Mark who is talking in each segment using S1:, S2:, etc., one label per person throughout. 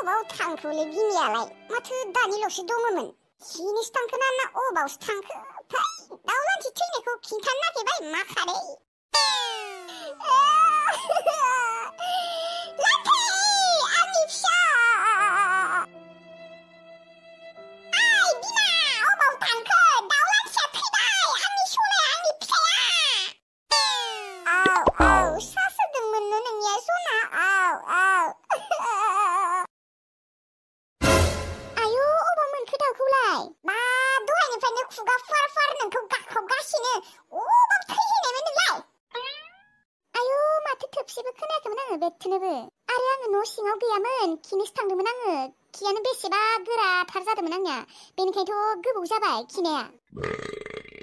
S1: अबाव थांखोलै बिमायालाय माथो दानिल'सो दङमोन जिनिस थांखोना ना अबावसो थांखो फै दाउलान्थि थैनायखौ खिन्थानो नागिरबाय मा खारै लान्थि आंनि फिसा आइ बिमा अबाव थांखो दाउलान्थिया फैबाय आंनि सनाया आंनि फिसाया औ सासोदोंमोननो नोंनिया सना औ आयु अबाव मोनखो दाउखौलाय बा दहायनिफ्रायनो खुगा फार नोंखौ गाबख्रावगासिनो अबाव थैहैनायमोन नोंलाय आयु माथो थोबसेबो खोनायाखैमोन आङो बेथनोबो आरो आङो न' सिङाव गैयामोन खिनोसो थांदोंमोन आङो खियानो बेसेबा गोराथार जादोंमोन आंनिया बेनिखायनोथ' गोबाव जाबाय खिनाया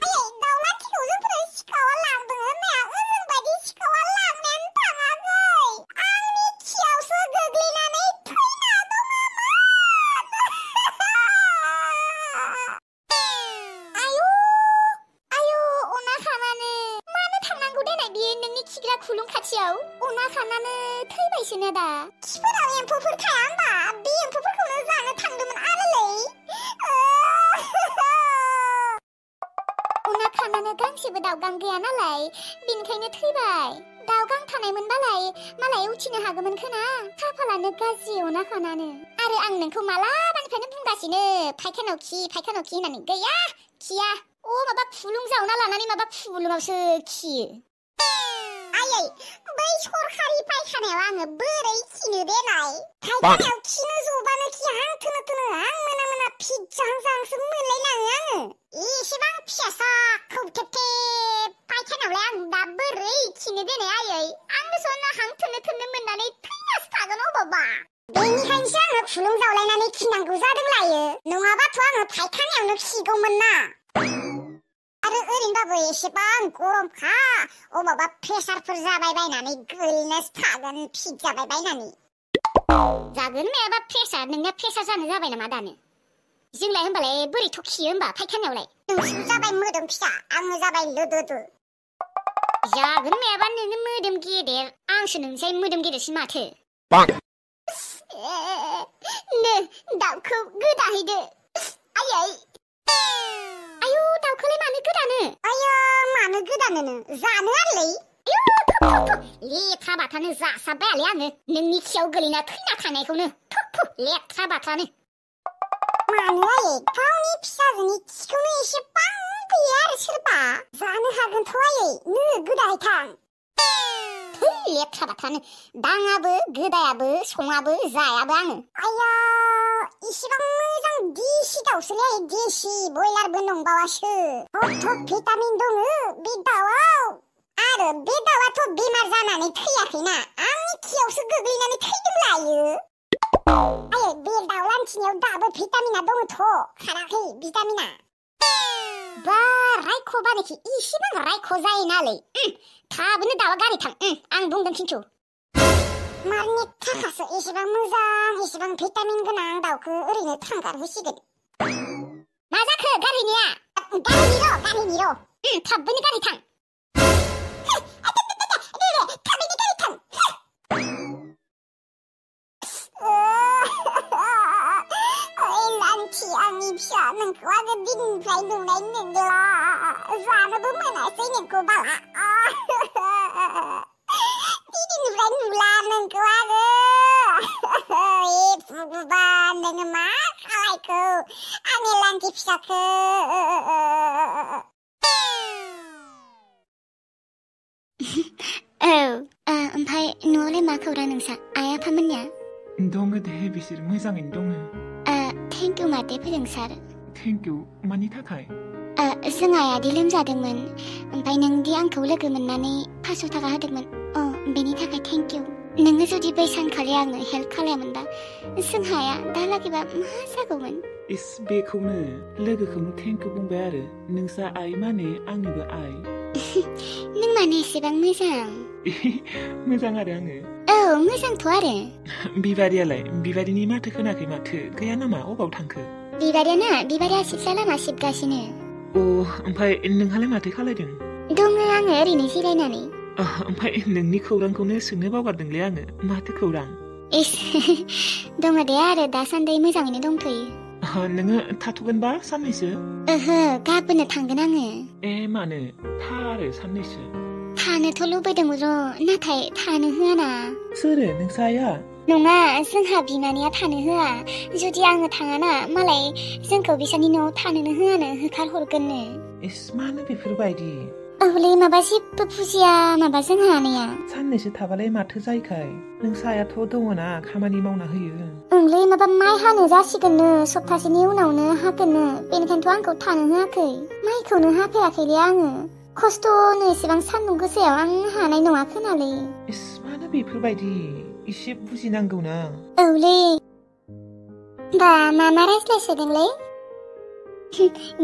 S1: आयै दाउलान्थिखौ जोंफोरो सिखावा लांदों होननाया ओरैबायदि सिखावा लांनायानो थाङाखै आंनि खियावसो गोग्लैनानै थैना दङमोन आयु अना खानानो मानो थांनांगौ देनाय बियो नोंनि खिग्रा खुलुं खाथियाव अना खानानो थैबायसोनो दा खिफोराव एम्फौफोर थाया होनबा बे एम्फौफोरखौनो जानो थांदोंमोन आरोलै अना खानानो गांसेबो दाउगां गैया नालाय बेनिखायनो थैबाय दाउगां थानायमोनबालाय मालाय उथिनो हागौमोन खोना खाफालानो गाज्रि अना खानानो आरो आं नोंखौ मालाबानिफ्रायनो बुंगासिनो फायखानाव खि होननानै गैया खिया माबा खुलुं जावना लानानै माबा खुलुङावसो खियो आयै बै सरखारि फायखानायाव आङो बोरै खिनो देनाय फायखानायाव खिनो जबानो खि हां थोनो हां मोना फिजाहांसो मोनलायलाङो आङो एसेबां फिसासा खौथेबथे फायखानायावलाय आं दा बोरै खिनो देनाय आयै आंबो सनना हां थोनो मोननानै थैनासो थागोन अबावबा बेनिखायनोसो आङो खुलुं जावलायनानै खिनांगौ जादों लायो नङाबाथ' आङो फायखानायावनो खिगौमोन ना आरो ओरैनोबाबो एसेबां गरमखा अबावबा प्रेसारफोर जाबाय बायनानै गोलैनासो थागोन फिट जाबाय बायनानै जागोन मायाबा प्रेसार नोंनिया प्रेसार जानो जाबाय नामा दानो जोंलाय होनबालाय बोरैथ' खियो होनबा फायखानायावलाय नोंसो जाबाय मोदोम फिसा आङो जाबाय लोदोदो जागोन मायाबा नोङो मोदोम गेदेर आंसो नोंसाय मोदोम गेदेरसिन माथो दाउखौ गोदाहैदो आयै आयु दाउखौलाय मानो गोदानो आयो मानो गोदानो जानो आरोलै लेथ्रा बाथानो जासाबबायालै आङो नोंनि खियाव गोलैना थैना थानायखौनो लेथ्रा बाथानो मानो आयै गावनि फिसाजोनि खिखौनो एसेबां गैया आरो सोरबा जानो हागोनथ' आयै नो गोदाहैथां लेथ्रा बाथानो दाङाबो गोदायाबो सङाबो जायाबो आङो आया इसेबां मोजां देसि दाउसोलै देसि बयलारबो नंबावासो हथ' भिटामिन दङ बे दाउआव आरो बे दाउआथ' बेमार जानानै थैयाखैना आंनि खियावसो गोग्लैनानै थैदों लायो आयै बे दाउलान्थिनियाव दाबो भिटामिना दङथ' खाराखै भिटामिना बा रायख'बानोखि इसेबां रायख' जायोनालै थाबनो दाउआ गारि थां आं बुंदों खिन्थु मारनि थाखासो एसेबां मोजां एसेबां भिटामिन गोनां दाउखौ ओरैनो थांगारहोसिगोन मा जाखो गारिनिया गारिनि र' थाबैनो गारि थां थाबैनो गारि थां लान्थि आंनि फिसा नोंखौ आङो दिननिफ्राय नुनाय नंला जानोबो मोनासै नोंखौ बाला दिननिफ्राय नुला नोंखौ आङो भगबान नोङो मा खालायखो आंनि लान्थि फिसाखौ ओमफ्राय न'आवलाय मा खौरां नोंसा आइ आफामोननिया
S2: दङ दे बिसोर मोजाङैनो दङ
S1: थेंक इउ मादै फोरोंसार
S2: थेंक इउ मानि थाखाय
S1: जों आइयादि लोमजादोंमोन ओमफ्राय नोंदि आंखौ लोगो मोननानै 500 थाखा होदोंमोन बेनि थाखाय थेंक इउ नोङो जुदि बै सानखालि आंनो हेल्प खालायामोनबा जोंहाया दालागैबा मा जागौमोन
S2: बेखौनो लोगोखौनो थेंक इउ बुंबाय आरो नोंसा आइ माने आंनिबो आइ
S1: नों माने एसेबां मोजां
S2: मोजां आरो आङो
S1: मोजांथ' आरो
S2: बिबारियालाय बिबारिनि माथो खोनाखै माथो गैया नामा अबाव थांखो
S1: बिबारिया सिथ्ला लामा सिबगासिनो
S2: ओमफ्राय नोंहालाय माथो खालायदों
S1: दङ आङो ओरैनो जिरायनानै
S2: ओमफ्राय नोंनि खौरांखौनो सोंनो बावगारदोंलै आङो माथो खौरां
S1: इस दङ दे आरो दासान्दि मोजाङैनो दंथ'यो
S2: नोङो थाथ'गोनबा साननैसो
S1: ओहो गाबोननो थांगोन आङो
S2: मानो था आरो साननैसो
S1: थानोथ' लुबैदोंमोन र' नाथाय थानो होआना
S2: सोरो नोंसा आइया
S1: नङा जोंहा बिमानैया थानो होआ जुदि आङो थाङाना मालाय जोंखौ बिसोरनि न'आव थानोनो होआनो होखारहरगोननो
S2: मानो बेफोरबायदि
S1: औलै माबा जेबो बुजिया माबा जोंहा आनैया
S2: साननैसो थाबालाय माथो जायखाय नोंसा आइयाथ' दङना खामानि मावना होयो
S1: ओंलै माबा माइ हानो जासिगोननो सप्तासेनि उनावनो हागोननो बेनिखायनोथ' आंखौ थानो होआखै माइखौनो हाफायाखैलै आङो खस्थ'नो एसेबां सान्दुं गोसायाव आं हानाय नङा खोनालै
S2: मानो बेफोरबायदि एसे बुजिनांगौना
S1: औलै बा मा रायज्लायसोदोंलै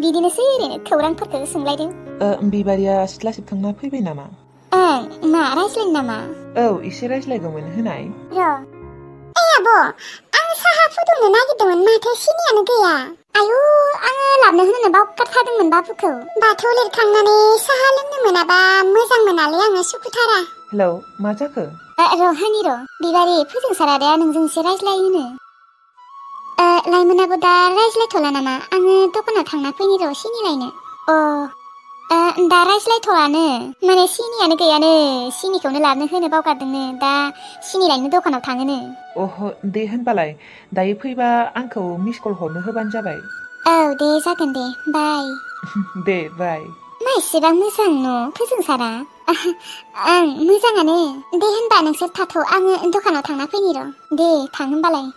S1: बिदिनोसै ओरैनो खौरांफोरखौ सोंलायदों
S2: बिबारिया सिथ्ला सिबखांना फैबाय नामा
S1: ओं मा रायज्लायनो नामा
S2: औ एसे रायज्लायगौमोन होनाय
S1: र' आब' आं साहा फुदुंनो नागिरदोंमोन माथो सिनियानो गैया आयु आङो लाबनो होनो बावगारथारदोंमोन बाबुखौ बाथौ लिरखांनानै साहा लोंनो मोनाबा मोजां मोनालै आङो सुखुथारा
S2: हेलौ मा जाखो
S1: र' हानि र' बिबारि फोजोंसारादाया नोंजों एसे रायज्लायनो लाइमोनाबो दा रायज्लायथ'ला नामा आङो दखानाव थांना फैनि र' सिनि लायनो दा रायज्लायथ'आनो माने सिनियानो गैयानो सिनिखौनो लाबनो होनो बावगारदोंनो दा सिनि लायनो दखानाव थाङोनो
S2: दे होनबालाय दायो फैबा आंखौ मिस कल हरनो होबानो जाबाय
S1: औ दे जागोन दे बाय
S2: दे बाय
S1: मा एसेबां मोजां न' फोजोंसारा ओं मोजाङानो दे होनबा नोंसोर थाथ' आङो दखानाव थांना फैनि र' दे थां होनबालाय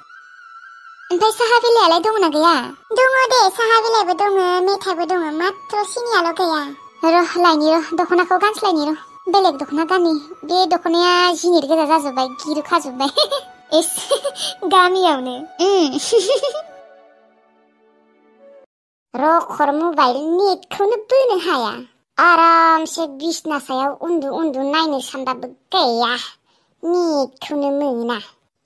S1: ओमफ्राय साहा बिलाइयालाय दङना गैया दङ दे साहा बिलाइबो दङ मेथाइबो दङ मात्र सिनियाल' गैया र' लायनि र' दख'नाखौ गानस्लायनि र' बेलेग दख'ना गाननि बे दख'नाया जिनिर गोजा जाजोब्बाय गिरु खाजोब्बाय एस गामियावनो रखर मबाइल नेटखौनो बोनो हाया आरामसे बिसना सायाव उन्दु उन्दु नायनो सानबाबो गैया नेटखौनो मोना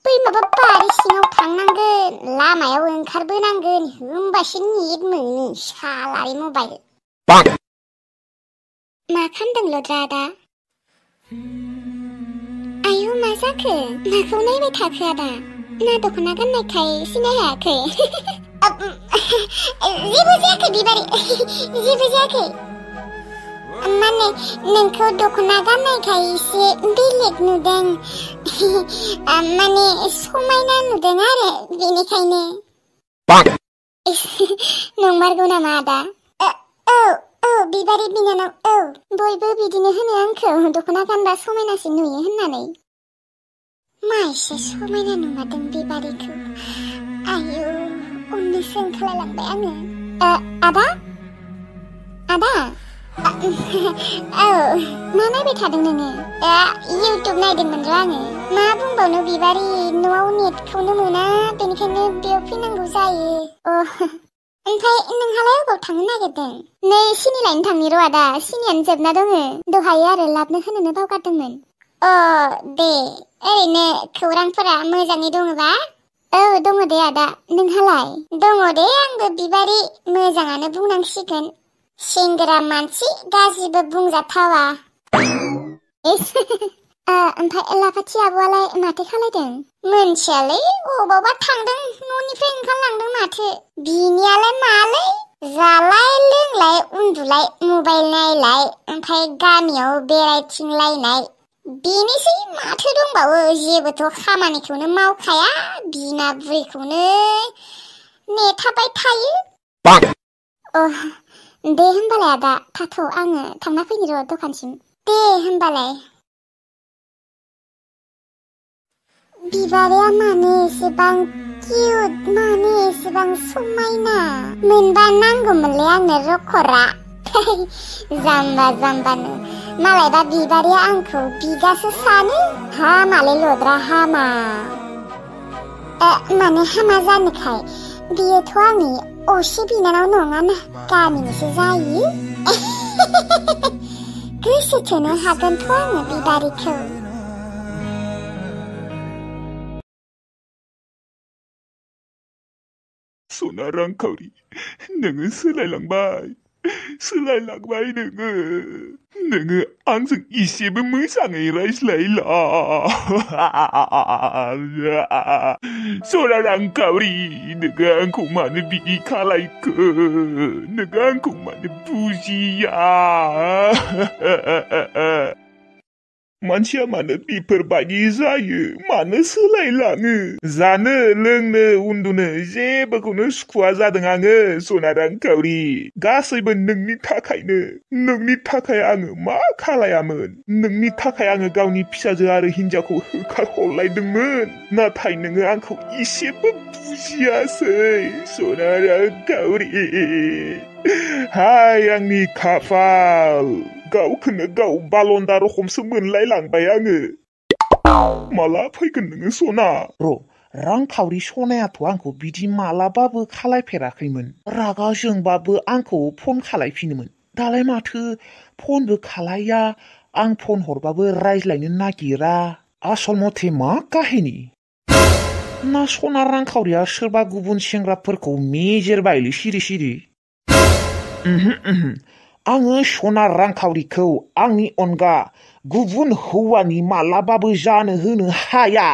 S1: बै माबा बारि सिङाव थांनांगोन लामायाव ओंखारबोनांगोन होमबासो नेट मोनो सालारि मबाइल मा खामदोंल'द्रा आदा आयु मा जाखो माखौ नायबाय थाखो आदा ना दख'ना गाननायखाय सिनाय हायाखै जेबो जायाखै बिबारि जेबो जायाखै माने नोंखौ दख'ना गाननायखाय एसे बेलेग नुदों माने समायना नुदों आरो बेनिखायनो नंमारगौ नामा आदा औ बिबारि बिनानाव औ बयबो बिदिनो होनो आंखौ दख'ना गानबा समायनासिन नुयो होननानै मा एसे समायना नुमारदों बिबारिखौ आयु उननिसो ओंखारलायलांबाय आङो आदा आदा औ मा नायबाय थादों नोङो इउटुब नायदोंमोन र' आङो मा बुंबावनो बिबारि न'आव नेटखौनो मोना बेनिखायनो बेयाव फैनांगौ जायो ओमफ्राय नोंहालाय अबाव थांनो नागिरदों नै सिनि लायनो थांनि र' आदा सिनियानो जोबना दङ दहाय आरो लाबनो होनोनो बावगारदोंमोन दे ओरैनो खौरांफोरा मोजाङै दङबा औ दङ दे आदा नोंहालाय दङ दे आंबो बिबारि मोजाङानो बुंनांसिगोन सेंग्रा मानसि गाज्रिबो बुंजाथावा ओमफ्राय लाफाथि आब'आलाय माथो खालायदों मोनथियालै अबावबा थांदों न'निफ्राय ओंखारलांदों माथो बिनियालाय मालै जालाय लोंलाय उन्दुलाय मबाइल नायलाय ओमफ्राय गामियाव बेरायथिंलायनाय बेनोसै माथो दंबावो जेबोथ' खामानिखौनो मावखाया बिमा बुरैखौनो नेथाबाय थायो दे होनबालाय आदा थाथ' आङो थांना फैनि र' दखानसिम दे होनबालाय बिबारिया मानो एसेबां किउट मानो एसेबां समायना मोनबा नांगौमोनलै आंनो रखरा जाम्बा जाम्बानो मालायबा बिबारिया आंखौ बिगासो सानो हामालै लद्रा हामा माने हामा जानोखाय बियोथ' आंनि असे बिनानाव नङाना गामिनिसो जायो गोसो थोनो हागोनथ' आङो बिबारिखौ
S2: सना रांखावरि नोङो सोलायलांबाय
S3: सोलायलांबाय नोङो आंजों इसेबो मोजाङै रायज्लायला सना रांखावरि नोङो आंखौ मानो बिदि खालायखो नोङो आंखौ मानो बुजिया मानसिया मानो बेफोरबायदि जायो मानो सोलायलाङो जानो लोंनो उन्दुनो जेबोखौनो सुखुवा जादों आङो सना रांखावरि गासैबो नोंनि थाखायनो नोंनि थाखाय आङो मा खालायामोन नोंनि थाखाय आङो गावनि फिसाजो आरो हिन्जावखौ होखारहरलायदोंमोन नाथाय नोङो आंखौ इसेबो बुजियासै सना रांखावरि हाय आंनि खाफाल गावखौनो गाव बालन्दा रखमसो मोनलायलांबाय आङो माला फैगोन नोङो सना रांखावरि सनायाथ' आंखौ बिदि मालाबाबो खालायफेराखैमोन रागा जोंबाबो आंखौ फन खालायफिनोमोन दालाय माथो फनबो खालाया आं फन हरबाबो रायज्लायनो नागिरा आसल मथे मा काहिनि ना सना रांखावरिया सोरबा गुबुन सेंग्राफोरखौ मेजेरबायलै सिरि आङो सना रांखावरिखौ आंनि अनगा गुबुन हौवानि मालाबाबो जानो होनो हाया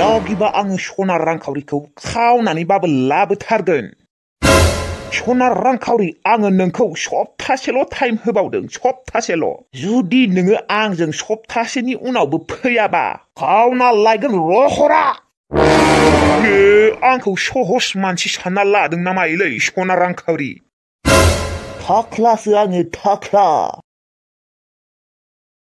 S3: लागिबा आङो सना रांखावरिखौ खावनानैबाबो लाबोथारगोन सना रांखावरि आङो नोंखौ सप्तासेल' टाइम होबावदों सप्तासेल' जुदि नोङो आंजों सप्तासेनि उनावबो फैयाबा खावना लायगोन रहरा आंखौ सहस मानसि सानना लादों नामालै सना रांखावरि थाख्लासो आङो थाख्ला